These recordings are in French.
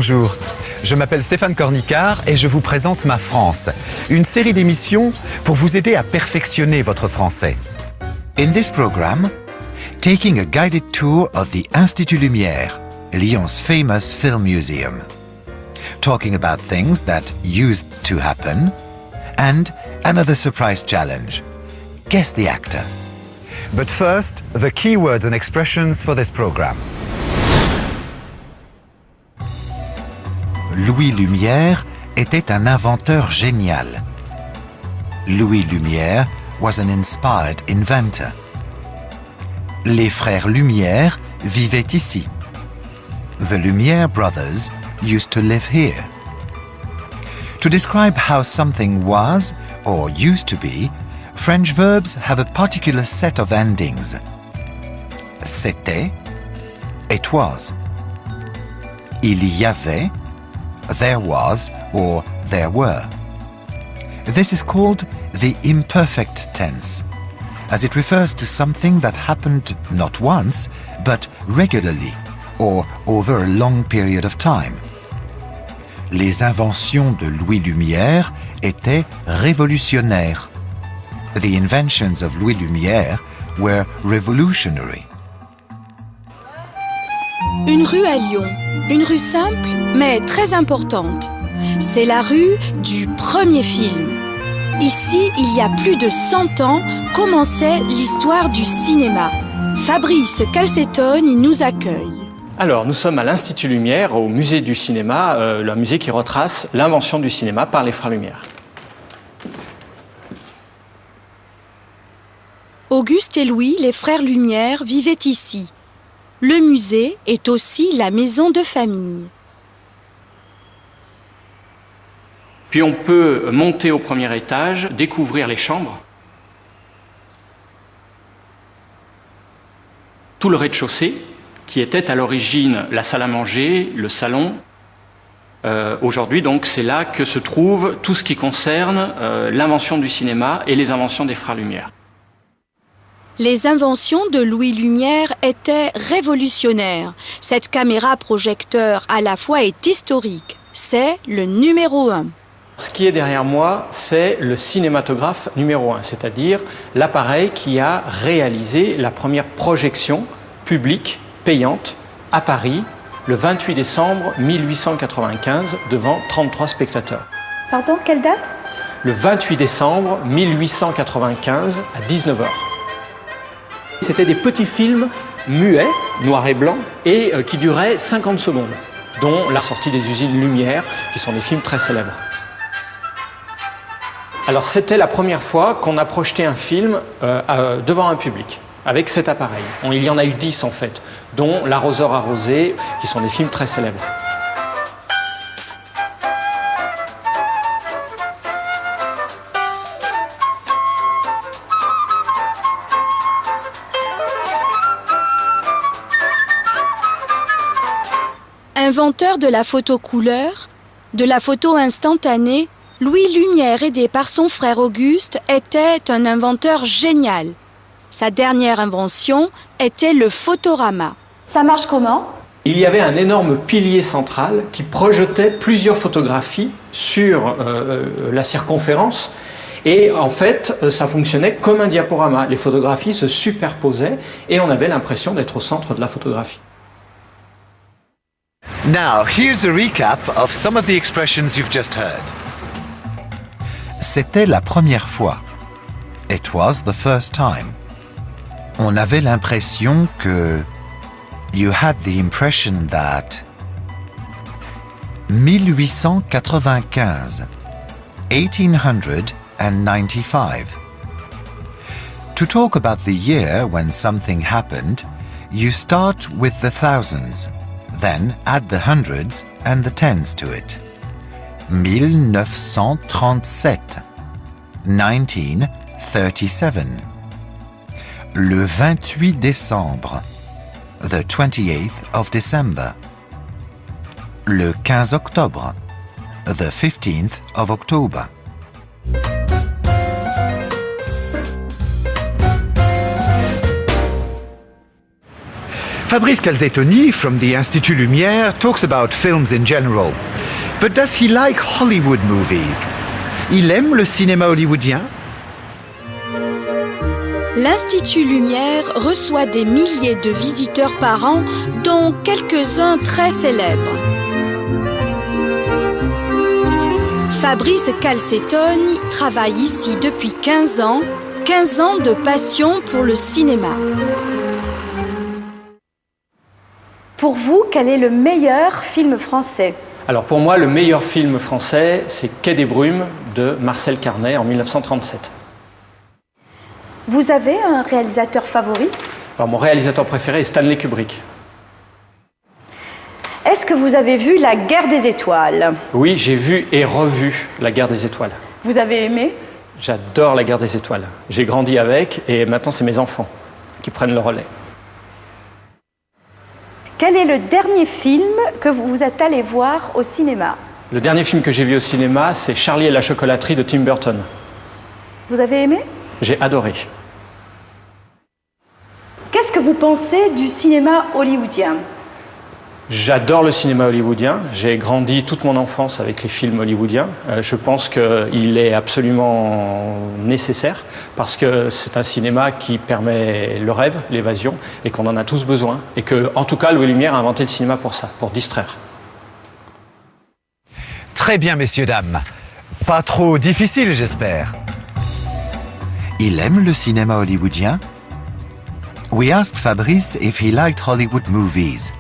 Bonjour, je m'appelle Stéphane Cornicard et je vous présente Ma France, une série d'émissions pour vous aider à perfectionner votre français. In this program, taking a guided tour of the Institut Lumière, Lyon's famous film museum. Talking about things that used to happen, and another surprise challenge. Guess the actor. But first, the keywords and expressions for this program. Louis Lumière était un inventeur génial. Louis Lumière was an inspired inventor. Les frères Lumière vivaient ici. The Lumière brothers used to live here. To describe how something was or used to be, French verbs have a particular set of endings. C'était, it was. Il y avait, there was or there were. This is called the imperfect tense, as it refers to something that happened not once, but regularly or over a long period of time. Les inventions de Louis Lumière étaient révolutionnaires. The inventions of Louis Lumière were revolutionary. Une rue à Lyon, une rue simple mais très importante. C'est la rue du premier film. Ici, il y a plus de 100 ans, commençait l'histoire du cinéma. Fabrice Calcetone nous accueille. Alors, nous sommes à l'Institut Lumière, au musée du cinéma, le musée qui retrace l'invention du cinéma par les frères Lumière. Auguste et Louis, les frères Lumière, vivaient ici. Le musée est aussi la maison de famille. Puis on peut monter au premier étage, découvrir les chambres. Tout le rez-de-chaussée, qui était à l'origine la salle à manger, le salon. Aujourd'hui, donc, c'est là que se trouve tout ce qui concerne l'invention du cinéma et les inventions des frères Lumière. Les inventions de Louis Lumière étaient révolutionnaires. Cette caméra projecteur à la fois est historique. C'est le numéro 1. Ce qui est derrière moi, c'est le cinématographe numéro 1, c'est-à-dire l'appareil qui a réalisé la première projection publique payante à Paris le 28 décembre 1895 devant 33 spectateurs. Pardon, quelle date ? Le 28 décembre 1895 à 19h. C'était des petits films muets, noir et blanc, et qui duraient 50 secondes, dont la sortie des usines Lumière, qui sont des films très célèbres. Alors c'était la première fois qu'on a projeté un film devant un public, avec cet appareil. Il y en a eu 10 en fait, dont L'arroseur arrosé, qui sont des films très célèbres. Inventeur de la photo couleur, de la photo instantanée, Louis Lumière, aidé par son frère Auguste, était un inventeur génial. Sa dernière invention était le photorama. Ça marche comment ? Il y avait un énorme pilier central qui projetait plusieurs photographies sur la circonférence. Et en fait, ça fonctionnait comme un diaporama. Les photographies se superposaient et on avait l'impression d'être au centre de la photographie. Now, here's a recap of some of the expressions you've just heard. C'était la première fois. It was the first time. On avait l'impression que... You had the impression that... 1895. 1895. To talk about the year when something happened, you start with the thousands, then add the hundreds and the tens to it. 1937. 1937. Le 28 décembre. The 28th of December. Le 15 octobre. The 15th of October. Fabrice Calzetoni from the Institut Lumière talks about films in general. But does he like Hollywood movies? Il aime le cinéma hollywoodien? L'Institut Lumière reçoit des milliers de visiteurs par an, dont quelques-uns très célèbres. Fabrice Calzetoni travaille ici depuis 15 ans de passion pour le cinéma. Pour vous, quel est le meilleur film français? Alors pour moi, le meilleur film français, c'est Quai des Brumes de Marcel Carnet en 1937. Vous avez un réalisateur favori? Alors mon réalisateur préféré est Stanley Kubrick. Est-ce que vous avez vu La Guerre des Étoiles? Oui, j'ai vu et revu La Guerre des Étoiles. Vous avez aimé? J'adore La Guerre des Étoiles. J'ai grandi avec et maintenant c'est mes enfants qui prennent le relais. Quel est le dernier film que vous êtes allé voir au cinéma? Le dernier film que j'ai vu au cinéma, c'est Charlie et la chocolaterie de Tim Burton. Vous avez aimé? J'ai adoré. Qu'est-ce que vous pensez du cinéma hollywoodien? J'adore le cinéma hollywoodien. J'ai grandi toute mon enfance avec les films hollywoodiens. Je pense qu'il est absolument nécessaire parce que c'est un cinéma qui permet le rêve, l'évasion et qu'on en a tous besoin. Et que, en tout cas, Louis Lumière a inventé le cinéma pour ça, pour distraire. Très bien, messieurs, dames. Pas trop difficile, j'espère. Il aime le cinéma hollywoodien? We asked Fabrice if he liked Hollywood movies.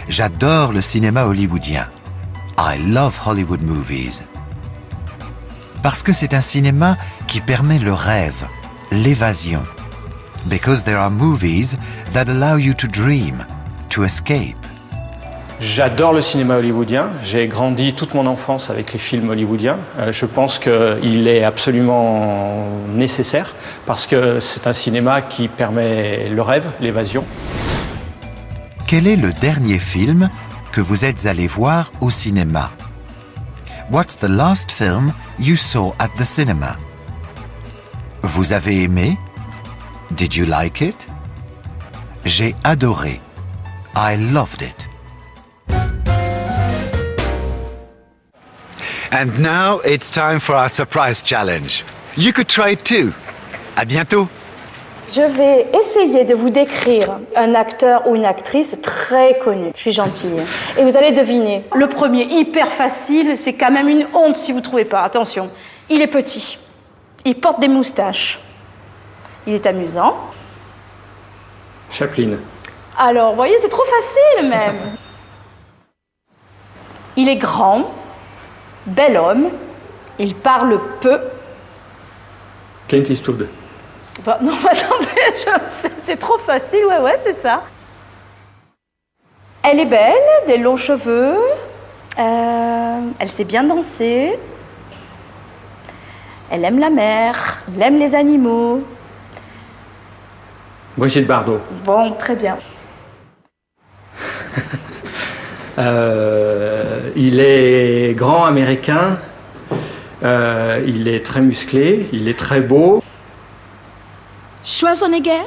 J'adore le cinéma hollywoodien. I love Hollywood movies. Parce que c'est un cinéma qui permet le rêve, l'évasion. Because there are movies that allow you to dream, to escape. J'adore le cinéma hollywoodien. J'ai grandi toute mon enfance avec les films hollywoodiens. Je pense qu'il est absolument nécessaire parce que c'est un cinéma qui permet le rêve, l'évasion. Quel est le dernier film que vous êtes allé voir au cinéma? What's the last film you saw at the cinema? Vous avez aimé? Did you like it? J'ai adoré. I loved it. And now it's time for our surprise challenge. You could try it too. À bientôt. Je vais essayer de vous décrire un acteur ou une actrice très connu. Je suis gentille. Et vous allez deviner. Le premier, hyper facile, c'est quand même une honte si vous ne trouvez pas. Attention, il est petit. Il porte des moustaches. Il est amusant. Chaplin. Alors, vous voyez, c'est trop facile même. Il est grand, bel homme, il parle peu. Clint Eastwood. Bon, non, attendez, c'est trop facile, ouais, c'est ça. Elle est belle, des longs cheveux, elle sait bien danser, elle aime la mer, elle aime les animaux. Brigitte Bardot. Bon, très bien. Il est grand américain, il est très musclé, il est très beau. Schwarzenegger?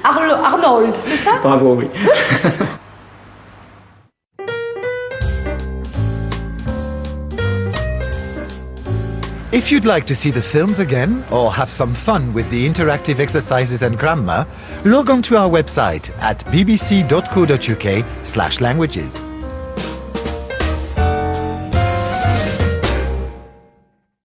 Arnold, c'est ça? Bravo, oui. If you'd like to see the films again or have some fun with the interactive exercises and grammar, log on to our website at bbc.co.uk/languages.